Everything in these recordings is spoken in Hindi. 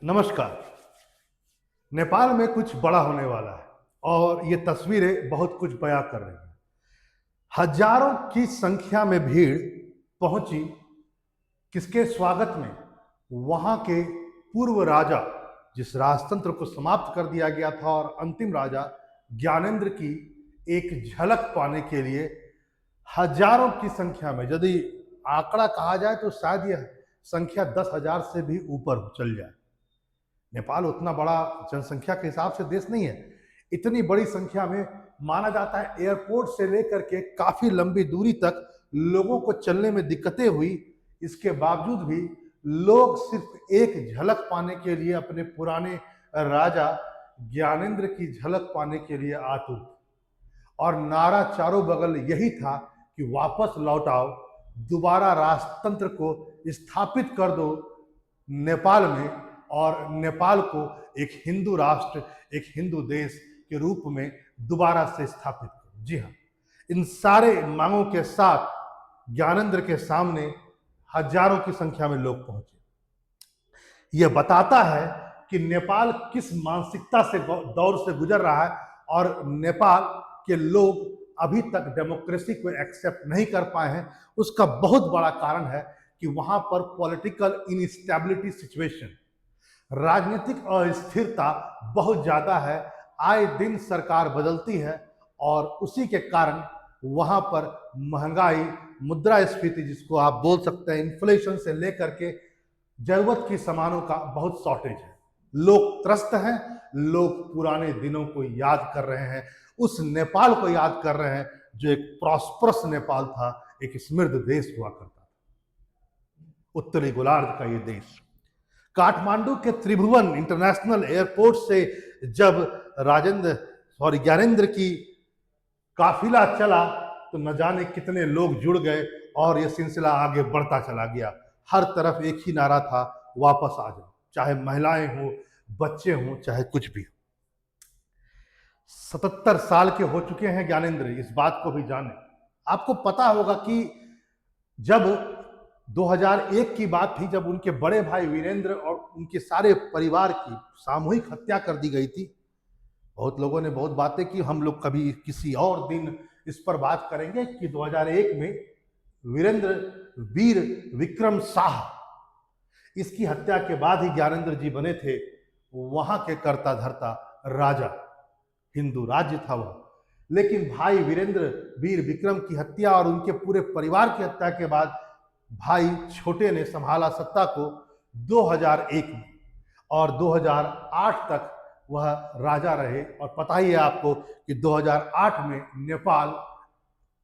नमस्कार। नेपाल में कुछ बड़ा होने वाला है और ये तस्वीरें बहुत कुछ बयां कर रही हैं। हजारों की संख्या में भीड़ पहुंची किसके स्वागत में? वहां के पूर्व राजा, जिस राजतंत्र को समाप्त कर दिया गया था, और अंतिम राजा ज्ञानेंद्र की एक झलक पाने के लिए हजारों की संख्या में, यदि आंकड़ा कहा जाए तो शायद यह संख्या 10,000 से भी ऊपर चल जाए। नेपाल उतना बड़ा जनसंख्या के हिसाब से देश नहीं है। इतनी बड़ी संख्या में माना जाता है एयरपोर्ट से लेकर के काफी लंबी दूरी तक लोगों को चलने में दिक्कतें हुई। इसके बावजूद भी लोग सिर्फ एक झलक पाने के लिए, अपने पुराने राजा ज्ञानेंद्र की झलक पाने के लिए आतुर। और नारा चारों बगल यही था कि वापस लौट आओ, दोबारा राजतंत्र को स्थापित कर दो नेपाल में, और नेपाल को एक हिंदू राष्ट्र, एक हिंदू देश के रूप में दोबारा से स्थापित करो। जी हाँ, इन सारे मांगों के साथ ज्ञानेंद्र के सामने हजारों की संख्या में लोग पहुंचे। यह बताता है कि नेपाल किस मानसिकता से दौर से गुजर रहा है, और नेपाल के लोग अभी तक डेमोक्रेसी को एक्सेप्ट नहीं कर पाए हैं। उसका बहुत बड़ा कारण है कि वहां पर पॉलिटिकल इनस्टेबिलिटी सिचुएशन, राजनीतिक अस्थिरता बहुत ज्यादा है। आए दिन सरकार बदलती है और उसी के कारण वहां पर महंगाई, मुद्रास्फीति, जिसको आप बोल सकते हैं इन्फ्लेशन, से लेकर के जरूरत की सामानों का बहुत शॉर्टेज है। लोग त्रस्त हैं, लोग पुराने दिनों को याद कर रहे हैं, उस नेपाल को याद कर रहे हैं जो एक प्रॉस्परस नेपाल था, एक समृद्ध देश हुआ करता था, उत्तरी गोलार्ध का ये देश। काठमांडू के त्रिभुवन इंटरनेशनल एयरपोर्ट से जब ज्ञानेंद्र की काफिला चला तो न जाने कितने लोग जुड़ गए और यह सिलसिला आगे बढ़ता चला गया। हर तरफ एक ही नारा था, वापस आ जाओ, चाहे महिलाएं हो, बच्चे हों, चाहे कुछ भी हो। 77 साल के हो चुके हैं ज्ञानेंद्र, इस बात को भी जाने। आपको पता होगा कि जब 2001 की बात थी, जब उनके बड़े भाई वीरेंद्र और उनके सारे परिवार की सामूहिक हत्या कर दी गई थी। बहुत लोगों ने बहुत बातें की, हम लोग कभी किसी और दिन इस पर बात करेंगे कि 2001 में वीरेंद्र वीर विक्रम शाह, इसकी हत्या के बाद ही ज्ञानेंद्र जी बने थे वहां के कर्ता धर्ता राजा। हिंदू राज्य था वह, लेकिन भाई वीरेंद्र वीर विक्रम की हत्या और उनके पूरे परिवार की हत्या के बाद भाई छोटे ने संभाला सत्ता को 2001 में, और 2008 तक वह राजा रहे। और पता ही है आपको कि 2008 में नेपाल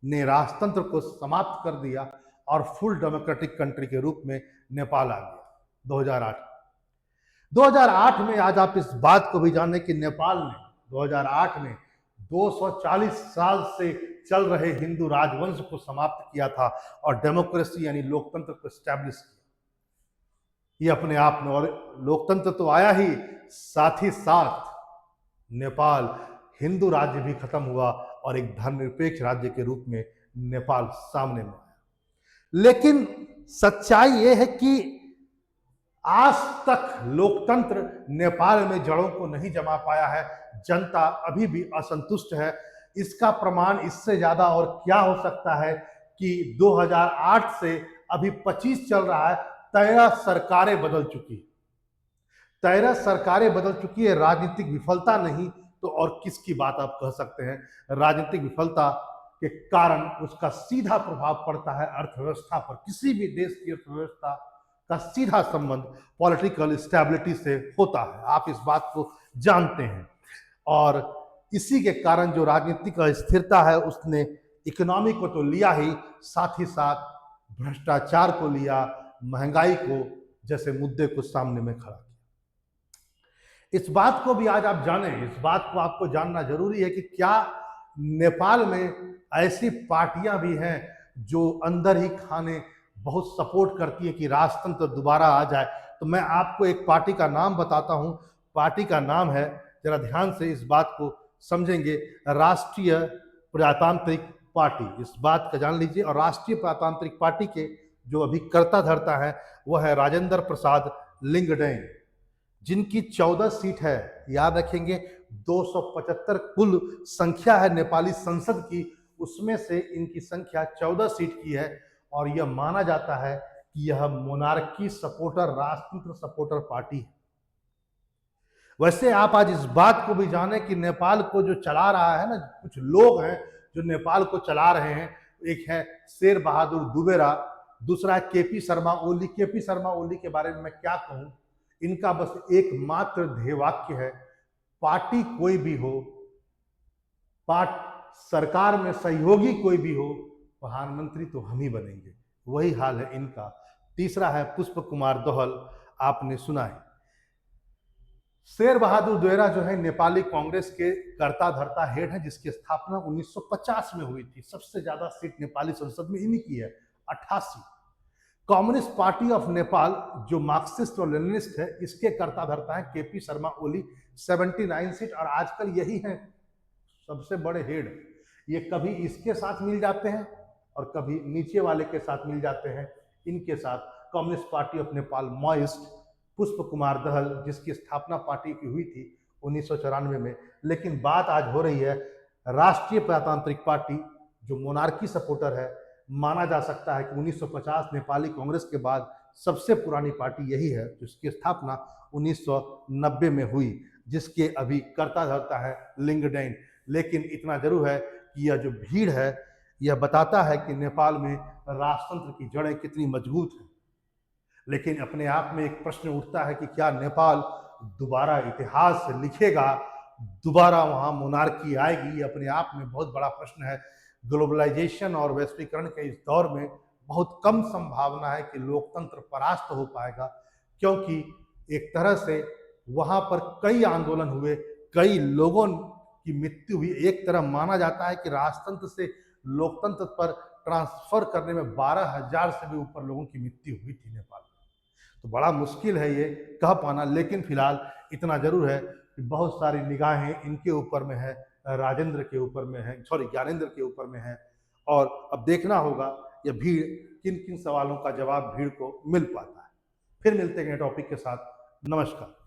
ने राजतंत्र को समाप्त कर दिया और फुल डेमोक्रेटिक कंट्री के रूप में नेपाल आ गया 2008 में। आज आप इस बात को भी जानें कि नेपाल ने 2008 में 240 साल से चल रहे हिंदू राजवंश को समाप्त किया था और डेमोक्रेसी यानी लोकतंत्र को स्टैब्लिश किया। ये अपने आप में, और लोकतंत्र तो आया ही, साथ ही साथ नेपाल हिंदू राज्य भी खत्म हुआ और एक धर्मनिरपेक्ष राज्य के रूप में नेपाल सामने में आया। लेकिन सच्चाई यह है कि आज तक लोकतंत्र नेपाल में जड़ों को नहीं जमा पाया है। जनता अभी भी असंतुष्ट है। इसका प्रमाण इससे ज्यादा और क्या हो सकता है कि 2008 से अभी 25 चल रहा है, 13 सरकारें बदल चुकी है। 13 सरकारें बदल चुकी है। राजनीतिक विफलता नहीं तो और किसकी बात आप कह सकते हैं। राजनीतिक विफलता के कारण उसका सीधा प्रभाव पड़ता है अर्थव्यवस्था पर। किसी भी देश की अर्थव्यवस्था का सीधा संबंध पॉलिटिकल स्टेबिलिटी से होता है, आप इस बात को जानते हैं। और इसी के कारण जो राजनीतिक अस्थिरता है उसने इकोनॉमी को तो लिया ही, साथ ही साथ भ्रष्टाचार को लिया, महंगाई को जैसे मुद्दे को सामने में खड़ा किया। इस बात को भी आज आप जानें, इस बात को आपको जानना जरूरी है कि क्या नेपाल में ऐसी पार्टियां भी हैं जो अंदर ही खाने बहुत सपोर्ट करती है कि राजतंत्र दोबारा आ जाए। तो मैं आपको एक पार्टी का नाम बताता हूं। पार्टी का नाम है, जरा ध्यान से इस बात को समझेंगे, राष्ट्रीय प्रजातांत्रिक पार्टी। इस बात का जान लीजिए। और राष्ट्रीय प्रजातांत्रिक पार्टी के जो अभी कर्ता धर्ता है वह है राजेंद्र प्रसाद लिंगडेन। जिनकी 14 सीट है, याद रखेंगे 275 कुल संख्या है नेपाली संसद की, उसमें से इनकी संख्या 14 सीट की है और यह माना जाता है कि यह मोनार्की सपोर्टर, राजतंत्र सपोर्टर पार्टी है। वैसे आप आज इस बात को भी जानें कि नेपाल को जो चला रहा है ना, कुछ लोग हैं जो नेपाल को चला रहे हैं। एक है शेर बहादुर दुबेरा, दूसरा है केपी शर्मा ओली। केपी शर्मा ओली के बारे में मैं क्या कहूं, इनका बस एकमात्र ध्येय वाक्य है, पार्टी कोई भी हो, सरकार में सहयोगी कोई भी हो, प्रधानमंत्री तो हम ही बनेंगे। वही हाल है इनका। तीसरा है पुष्प कुमार दोहल, आपने सुना है। शेर बहादुर दुबेरा जो है नेपाली कांग्रेस के कर्ता धर्ता हेड है, जिसकी स्थापना 1950 में हुई थी। सबसे ज्यादा सीट नेपाली संसद में इन्हीं की है, 88। कम्युनिस्ट पार्टी ऑफ नेपाल जो मार्क्सिस्ट और लेनिनिस्ट है, इसके कर्ता धर्ता है केपी शर्मा ओली, 79 सीट। और आजकल यही है सबसे बड़े हेड। ये कभी इसके साथ मिल जाते हैं और कभी नीचे वाले के साथ मिल जाते हैं। इनके साथ communist party of Nepal Maoist पुष्प कुमार दहल, जिसकी स्थापना पार्टी की हुई थी 1994 में। लेकिन बात आज हो रही है राष्ट्रीय प्रजातांत्रिक पार्टी, जो मोनार्की सपोर्टर है। माना जा सकता है कि 1950 नेपाली कांग्रेस के बाद सबसे पुरानी पार्टी यही है, जिसकी स्थापना 1990 में हुई, जिसके अभी कर्ता धर्ता है लिंगडेन। लेकिन इतना जरूर है कि यह जो भीड़ है, यह बताता है कि नेपाल में राजतंत्र की जड़ें कितनी मजबूत हैं। लेकिन अपने आप में एक प्रश्न उठता है कि क्या नेपाल दोबारा इतिहास लिखेगा, दोबारा वहां मोनार्की आएगी? अपने आप में बहुत बड़ा प्रश्न है। ग्लोबलाइजेशन और वैश्वीकरण के इस दौर में बहुत कम संभावना है कि लोकतंत्र परास्त हो पाएगा, क्योंकि एक तरह से वहां पर कई आंदोलन हुए, कई लोगों की मृत्यु हुई। एक तरह माना जाता है कि राजतंत्र से लोकतंत्र पर ट्रांसफर करने में 12,000 से भी ऊपर लोगों की मृत्यु हुई थी नेपाल में। तो बड़ा मुश्किल है ये कह पाना। लेकिन फिलहाल इतना जरूर है कि बहुत सारी निगाहें इनके ऊपर में है, राजेंद्र के ऊपर में है, ज्ञानेंद्र के ऊपर में है। और अब देखना होगा यह भीड़ किन किन सवालों का जवाब भीड़ को मिल पाता है। फिर मिलते हैं टॉपिक के साथ। नमस्कार।